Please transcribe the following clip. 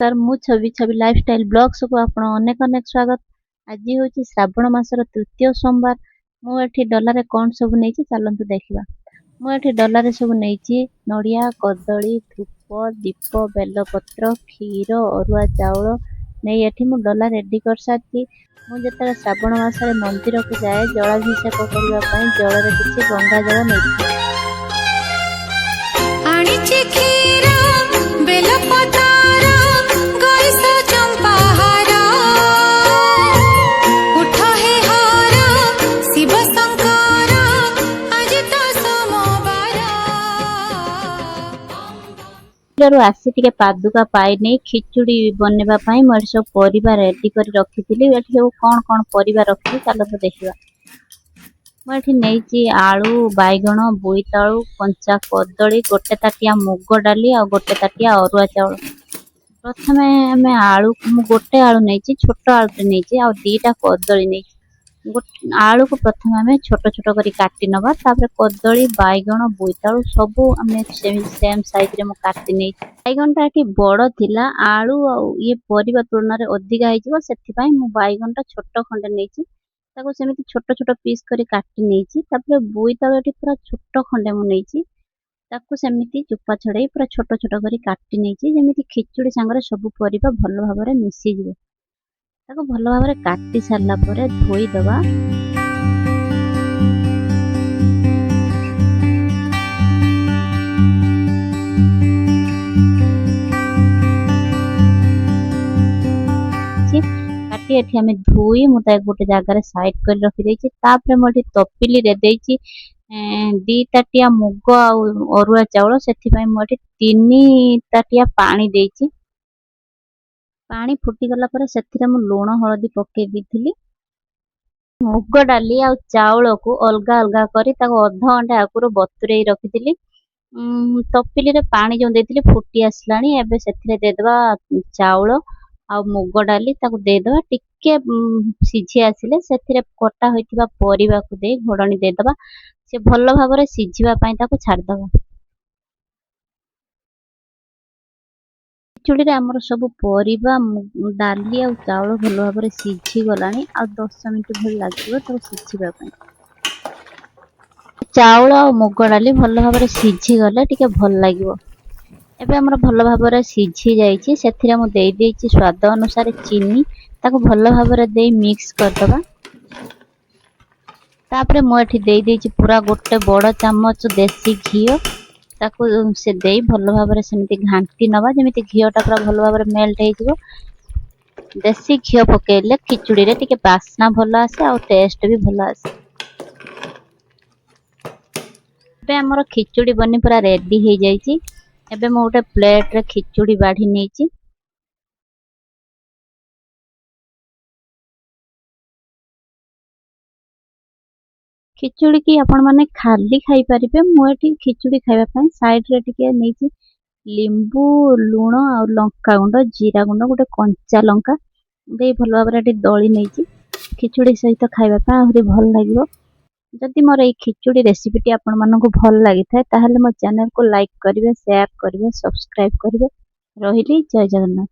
नमस्कार मु छवि छवि lifestyle blogs को आपण अनेक अनेक स्वागत। आज हूँ श्रावण मासर तृतीय सोमवार। मुझे डलारे कौन सब नहीं चलतु देखा। मुझे डलारे सब नहीं नड़िया कदली धूप दीप बेलपत्र क्षीर अरुआ चाउल नहीं एठी मु डला रेडी कर सारी। मुझे श्रावण मासरे मंदिर को जाए जलाभिषेक करने जल किसी गंगा जल नहीं आसी टिके पादुका पाई खिचुड़ी बनवाई मुझे सब परिवार रेडी कर रखी सब कौन कौन परिवार रखी चलो तो देखा। मुझे नहीं आलू बैगण बोईतालु कंचा कदली गोटे ताटिया मुग डाली आ गोटे ताटिया अरुआ चाउल। प्रथम आम आलू गोटे आलू नहीं छोट आलू नहीं आ दीटा कदली नहीं आलू को प्रथम आम छोट छोट कर काटी नवा कदली बैगण बोईतालु सब आम सेम साइज रे काटी नहीं बैगण टा कि बड़ थिला आलू ये परिबा तुलना रे अधिका होइजिवो सेथिपाई मु बैगण टा छोट खंडे नहीं ताको सेमिति छोट छोट पीस करी काटी नहीं बोईतालु टी पूरा छोट खंडे मु नहीं ताकू सेमिति चोपा छड़ाई पूरा छोट छोट करी काटी नहीं जेमिति खिचुड़ी सांगरे सब परिबा भल भाबरे मिसी जिवो। ताको भल भाबरे काटी सारला परे धोई दबा। काटी एठी हमें धोई मुता गोटे जगह साइड कर रखी देछि। तापरे मोठी तपिली रे देछि दी ताटिया मुग आ अरुआ चाउल सेथिपाई मोठी 3 ताटिया पानी देछि। पानी फुटी गला पर सेथिरे मु लूण हळदी पके दीथिली। मुग डाली आ चाउल को अलगा अलगा करी ताको अधा घंटा आगुरो बतुरेई रखिथिली। तपिली रे पानी जो देथिली फुटी आसलानी एबे सेथिरे देदबा चाउल आ मुग डाली ताको देदबा टिके सिझी आसिले सेथिरे कटा होइतिबा परिबा को दे घोडणी देदबा से भल भाबरे सिझिबा पई ताको छाड़ दबा। खिचुड़ी रे हमर सब परिबा डाली आ चाउल भल भाबरे सिझी गलानी आ 10 मिनिट भल लागिवो ताको सिझिबा पई। चाउल आ मुग डाली भल भाबरे सिझी गले टिके भल लागिवो। एबे हमर भल भाबरे सिझी जाईची सेथिरे मु देई देईची स्वाद अनुसार चीनी ताको भल भाबरे देई मिक्स कर दबा। तापरे मु एठी देई देईची पूरा गोटे बड़ चम्मच देसी घी ताको से देई भल भाबरे सेमिति घांटी नवा जेमिति घीटा पूरा भल भाबरे मेल्ट हे जिवो। देसी घी पकेले खिचुड़ी रे टिके बासना भल आसे आ टेस्ट भी भल आसे। एबे हमर खिचुड़ी बनी पूरा रेडी हे जाईची। एबे मु गोटे प्लेट रे खिचुड़ी बाढ़ी नेची। खिचुड़ी की आपण माने खाली खाई परिबे। मु एठी खिचुड़ी खाइबा पई साइड रे टिके नेची लींबू लूण आ लंका गुंड जीरा गुंड गोटे कंचा लंका दे भल भाबरे एठी दळी नेची खिचुड़ी सहित खाइबा पई आहुरी भल लागिवो। जदि मोर ए खिचुड़ी रेसिपीटी आपण मानकु भल लागि थाए ताहाले मो चैनल को लाइक करिवे शेयर करिवे सब्सक्राइब करिवे। रहिली जय जगन्नाथ।